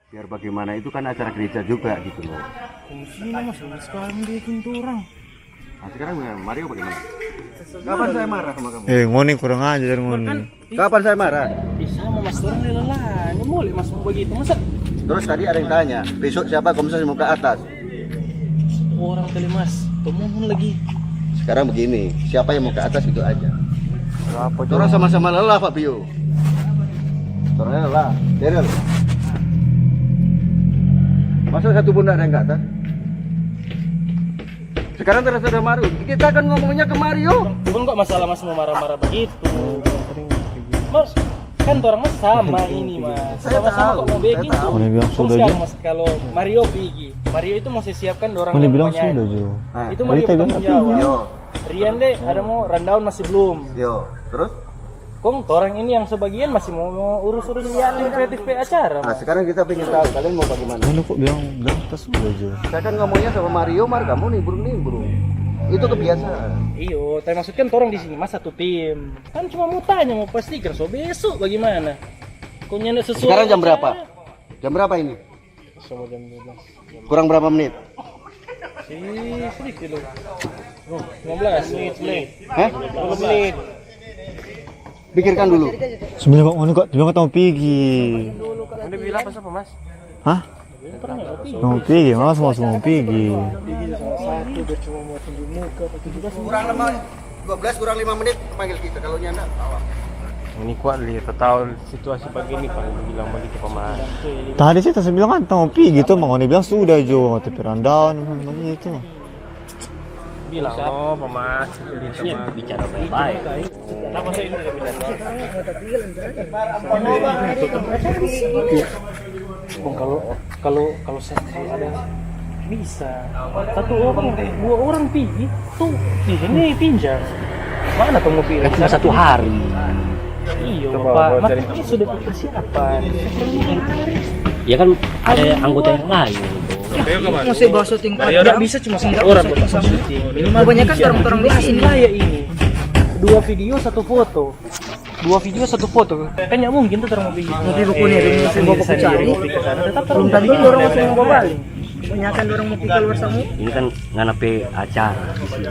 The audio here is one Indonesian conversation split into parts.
Biar bagaimana itu kan acara gereja juga gitu loh. Sini mas, sekarang bikin orang. Nah, sekarang Mario bagaimana? Kapan saya marah sama kamu? Ngoni kurang ajar ngoni. Kapan saya marah? Sama mas orang lelah, ini boleh mas mau begitu masa? Terus tadi ada yang tanya, besok siapa komisaris mau ke atas? Orang kali mas, mohon lagi. Sekarang begini, siapa yang mau ke atas itu aja. Apa Orang sama-sama lelah Pak Bio. Orangnya lelah, Daryl. Masa satu pun ada yang ke atas? Sekarang terasa ada Mario. Kita kan ngomongnya ke Mario. Bukan kok masalah mas mau marah-marah begitu. Mas, kan orang mas sama ini mas. Sama-sama kok mau begitu. Ngoni bilang sudah Siap, Jo. mas kalau Mario pergi. Mario itu masih siapkan orang Ngoni yang bilang penyanyi. sudah Jo. Itu Mario Rita bilang bertanggung jawab. Yo, Rian deh, ada mau rundown masih belum. yo. Terus? Kong, orang ini yang sebagian masih mau urus-urus yang kreatif acara. Nah, sekarang kita pengen tahu kalian mau bagaimana. Ngoni kok bilang tas sudah Jo. Saya kan ngomongnya sama Mario, kamu nimbrung. Itu kebiasaan. Iyo, tapi maksudkan orang di sini mas satu tim. Kan cuma mau tanya, mau pastikan so besok bagaimana. Kok nyanda sesuai. Sekarang jam acara? berapa? Jam berapa ini? Sama jam 12. Kurang berapa menit? Sedikit loh. Oh, 15 menit. Hah? 15 menit. Pikirkan dulu. Sebenarnya kok ngoni kok bilang mau pergi. Udah bilang pas apa mas? Hah? Mau pergi, mas mau pergi. Satu udah cuma mau tunjuk muka, 17 Kurang 12 kurang 5 menit panggil kita kalau nyanda. Ini kuat lihat tahu situasi begini kalau bilang begitu pemain. Tadi sih saya bilang kan mau pergi gitu, mau Ngoni bilang sudah Jo, tapi rundown begitu. Bilang oh pemas bicara baik-baik. Kenapa saya ini kalau saya ada bisa satu orang dua orang pergi tuh ini pinjam mana tuh mobil cuma satu hari. Iya Pak, makanya sudah persiapan. Ya kan ada anggota yang lain. Masih bawa syuting Tidak bisa cuma satu orang buat syuting. Minimal kebanyakan orang-orang di sini. Kayak ini. Dua video satu foto. Kan nggak mungkin tuh orang mau pergi. Mobil bukunya di musim bawa buku cari. Belum tentu orang masih mau bawa balik. Kebanyakan orang mau pergi keluar sama. Ini kan nganape acara di sini.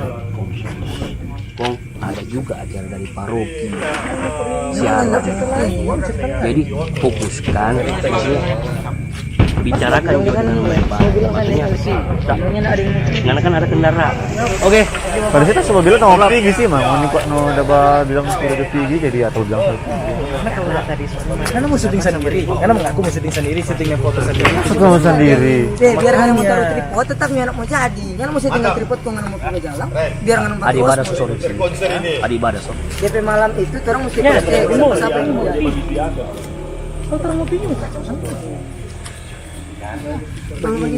Kong ada juga acara dari paroki. Siaran. Jadi fokuskan bicarakan juga dengan baik-baik. Maksudnya karena kan ada kendaraan. Oke, pada situ semua bilang mau pergi sih, mah Ngoni kok no bilang sudah ada pergi jadi atau bilang Karena mau syuting sendiri. Karena mengaku mau syuting sendiri, syutingnya foto sendiri. kamu sendiri. Biar nggak mau taruh tripod, tetap nggak mau jadi. Nggak mau syuting tripod, kok nggak mau pergi jalan. Biar nggak Ada ibadah bos. solusi. Ada ibadah so. DP malam itu orang mesti Ya, pakai siapa yang mau. Kalau orang mau pergi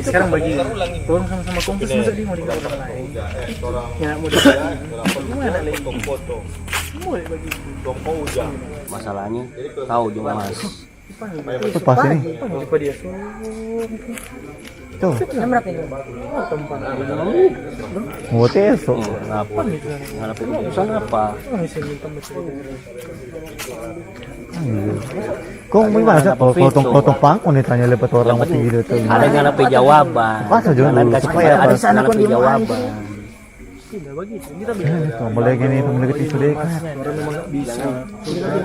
sekarang bagi orang sama-sama kompis masa dia mau tinggal orang lain. Ya mau gimana lagi? Boleh bagi. Masalahnya tahu juga mas. Itu pas ini. Apa dia? Tuh, Jam berapa ini? Tempat mau teso. Apa? Nganape urusan apa? Kok gimana sih? Potong pangkon ditanya lepas orang mati gitu tuh. Ada nganape jawaban. Masa jangan Kalian dulu, kasih supaya ada apa? nganape jawaban. tidak begitu. Kita bisa. Boleh gini pemilik itu deh. Orang memang nggak bisa.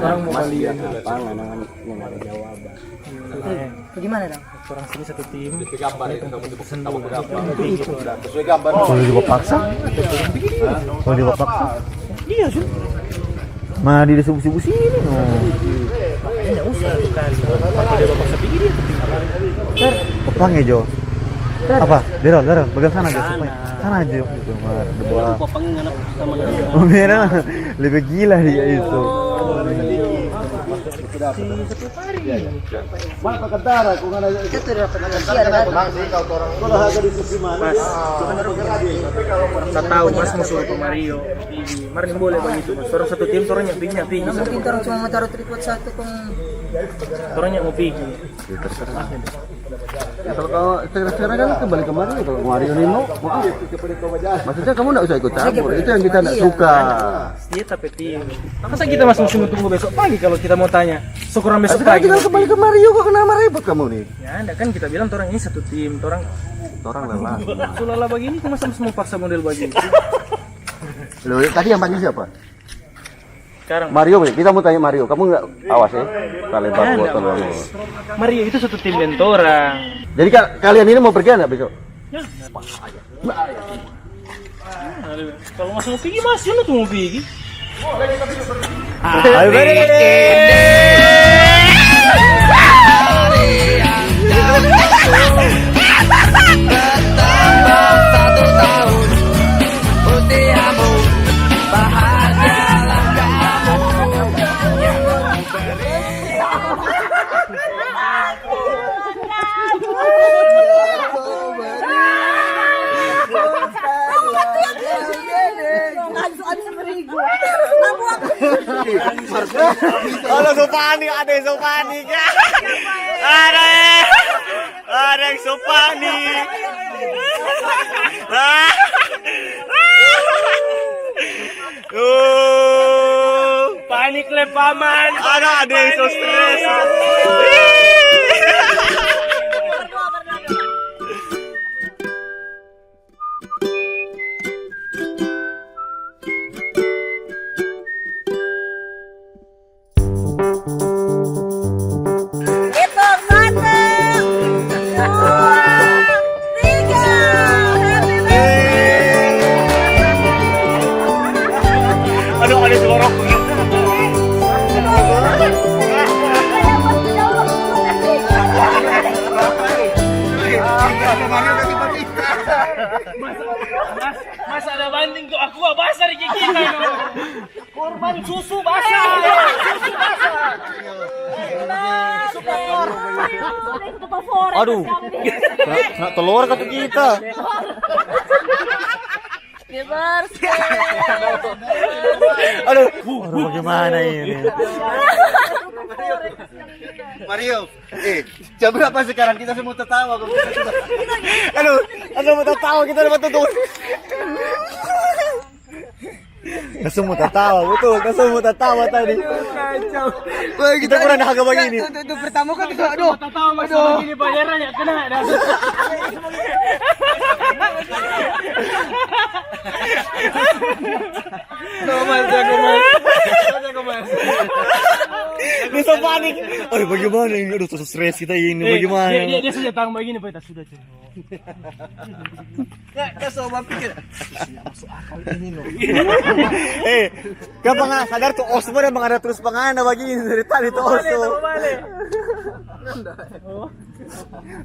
Orang mau Mas lihat. apa nganangan yang ada jawaban. Gimana dong? Orang sini satu tim. Kalau dipaksa? Kalau dipaksa? Iya sih. Mana di subuh sini no. Enggak usah kali. Kalau dia paksa pergi dia. Kepang ya Jo. Apa? Darah, bagian sana aja supaya. Sana aja Jo. Itu mar, dua. Kok pengen nganap sama Oh, merah. Lebih gila dia itu. Mak kentara kung ana Itu tuh dapat nasi ada kan? kalau harga di sepi mana. Saya tahu Mas mau suruh ke Mario. Mari boleh begitu. Mas. Orang satu tim, orang yang pergi. Nggak mungkin orang cuma mau taruh tripod satu kong. Orang yang mau pergi. Ya, kalau sekarang kan kembali ke Mario kalau Mario Nino, maksudnya kamu nggak usah ikut campur. Itu yang kita nggak suka. Dia tapi tim. Masa kita masih tunggu besok pagi kalau kita mau tanya Syukuran besok Sekarang pagi. tinggal kembali ke Mario kok kenapa ribut kamu nih? Ya, anda kan kita bilang orang ini satu tim, orang Lelah. sulala begini, kok masa mau paksa model begini? Loh, tadi yang panggil siapa? Sekarang Mario, kita mau tanya Mario. Kamu nggak awas ya? Kalebar Ya, botol enggak, kamu. Mario itu satu tim Bentora. Jadi kalian ini mau pergi nggak besok? Kalau mas mau pergi, mas lu tuh mau pergi. Ayo Halo, so panik, ada yang so panik. Ada yang so panik. Panik le paman. Ada yang so stres. Hitung 1, 2, 3. Happy birthday. Aduh, ada selorok. Mas ada banding tuh aku basah di gigi no. Korban susu basah. Aduh. Nak telur kata kita. Happy birthday. Aduh, bagaimana ini? Mario, jam berapa sekarang kita semua tertawa? Aduh, mau tahu kita dapat tutup. Semua tertawa, betul. Semua tertawa tadi. Kita kurang dahaga begini. Itu pertama kan itu aduh. Tahu mas begini bayaran ya kena dah. Dia so panik. Aduh, bagaimana ini? Aduh, so stres kita ini. Bagaimana? Dia sudah tahu begini, Pak. Sudah cuy. Kenapa nggak sadar tuh Osmo dan mengada terus pengana begini dari tadi tuh Osmo.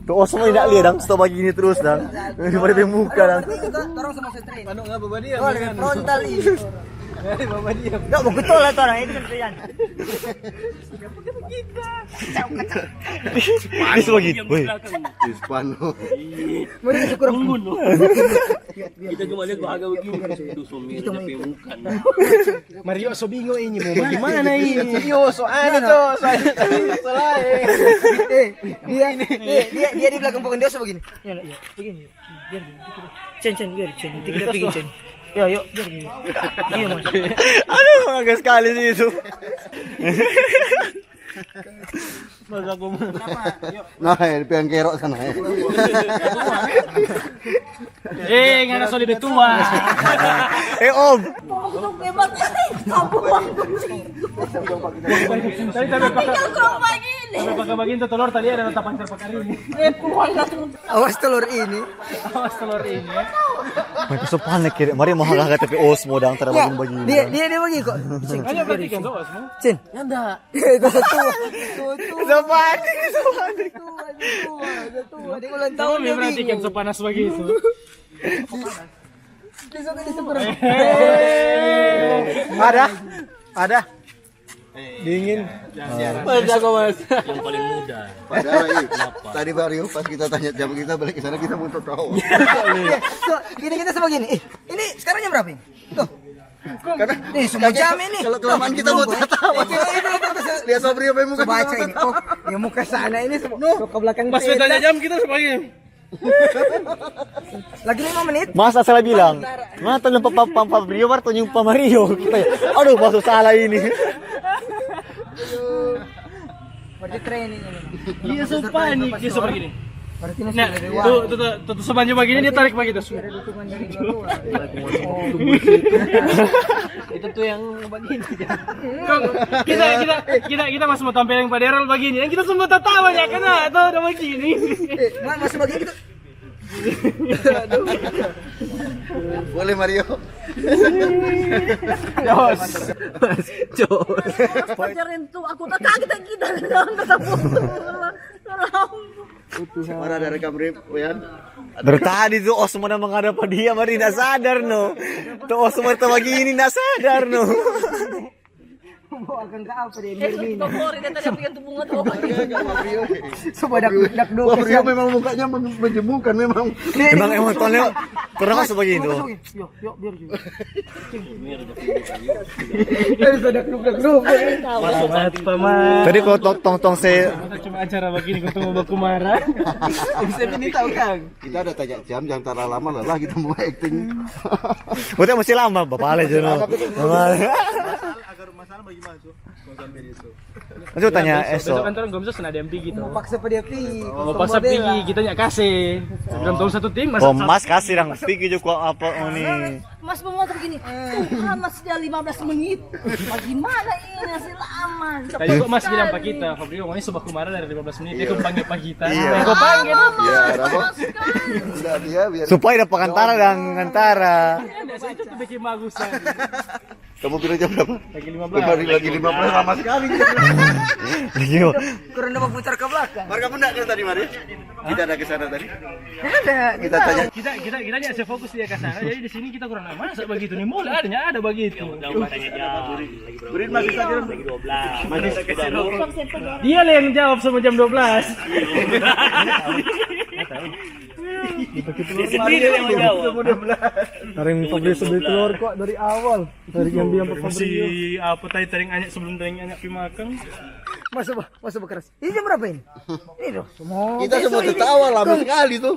Tuh Osmo tidak lihat dong, stop begini terus dong. Daripada di muka dong. Orang sama stres. Anu enggak bawa dia. Oh, dengan frontal ini. Bawa dia. Enggak mau betul lah orang itu kan. Ini sebegini. Woi. Hispano. Mari syukur Tunggu loh. Kita cuma lihat bahagia begini kan sudah somir tapi bukan. Mario so bingung ini mau bagaimana ini? Yo, soalnya tuh, dia di belakang pohon dia begini. Ya, begini. Biar begini. Biar kita pergi Cen. Ya, yuk, biar begini. Iya, Mas. Aduh, mengagak sekali sih itu. Nah, piang kerok sana. Nggak ada solid tua. Om. Pakai begini tuh telur tadi ada nota pancar pakar ini. Awas telur ini. Awas telur ini. Mereka so panik kira. Mari mau hagak tapi Osmo dang tara begini. Dia begini kok. Hanya perhatikan tuh semua. Cen. Ya enggak. Itu satu. So panik. Dia ulang Tahu tahun dia perhatikan bingung. sepanas begitu. Besok ini seperti Ada. Dingin. Yang paling muda. Padahal tadi Mario pas kita tanya jam kita balik ke sana kita mau tahu. So, kita sebegini. Ini sekarang jam berapa ini? Tuh. Karena Nih, semua jam ini. kalau kelamaan kita mau tertawa. Lihat Sobri apa yang muka Baca ini. Oh, yang muka sana ini semua. Tuh, ke belakang Pas kita. tanya jam kita sebagai Lagi 5 menit. Mas asal bilang, mana tuh Fabrio Marto nyumpa Mario. Kita, aduh masuk salah ini. Berarti training ini. Dia so panik, dia so begini. Berarti Nah, nasi dari tuh sebanyak begini dia tarik begitu. dukungan dari bawah. Itu tuh yang begini. Kita masih mau tampil yang Paderol begini, yang kita semua tertawa ya karena tuh udah begini. Masih bagian gitu. Boleh Mario. Pacarin tuh aku tak kaget kita dalam ketemu. Mana ada rekam rip, ya? Dari tadi tuh Osmo udah menghadap dia, mari tidak sadar no. Tuh Osmo itu begini tidak sadar no. Akan ke apa dia Itu favorit tadi yang tuh bunga tuh. Coba dak Mario memang mukanya menjemukan memang. Emang tonnya pernah masuk begini tuh. Yuk biar juga. Selamat paman. Tadi kalau tong saya Cuma acara begini ketemu Baku Marah. Bisa ini tahu Kang. Kita ada tanya jam, jangan terlalu lama lah kita mau acting. Berarti masih lama Bapak Ale jono. Coba tanya Besok esok. kantor Gomsos ada yang pergi gitu. Mau paksa pada pi. Mau pasang pergi, kita nyak kasih. Sebelum tahun satu tim, Oh Mas kasih dong pikir juga apa ini. Mas pemotor gini. Tuhan Mas sudah 15 menit. Bagaimana ini masih lama. Tadi kok Mas bilang pak kita, Fabrio, ini sebab kemarin dari 15 menit, dia kok panggil pak kita. Iya. Kok panggil? Ya, Ramo. Tidak dia biar Supaya dapat antara dan antara. Itu tuh bikin bagusan. kamu bilang jam berapa? Lagi 15. Lagi 15 lama sekali. Yo. Kurang dapat putar ke belakang. Mar kamu enggak tadi Mario? Kita ada ke sana tadi. Ada. Kita tanya. Kita nya saya fokus dia ke sana. Jadi di sini kita kurang masa begitu nih. Mulai ada begitu. Burin masih saja. Lagi 12. Masih Dia lah yang jawab sama jam 12. dia sendiri yang menjawab. Taring Fabrio beli telur kok dari awal. Dari yang bilang Fabrio. Apa tadi taring anyak sebelum taring anyak pimakan. Masa bekeras. Ini jam berapa ini? Ini loh. Kita semua tertawa lama sekali tuh.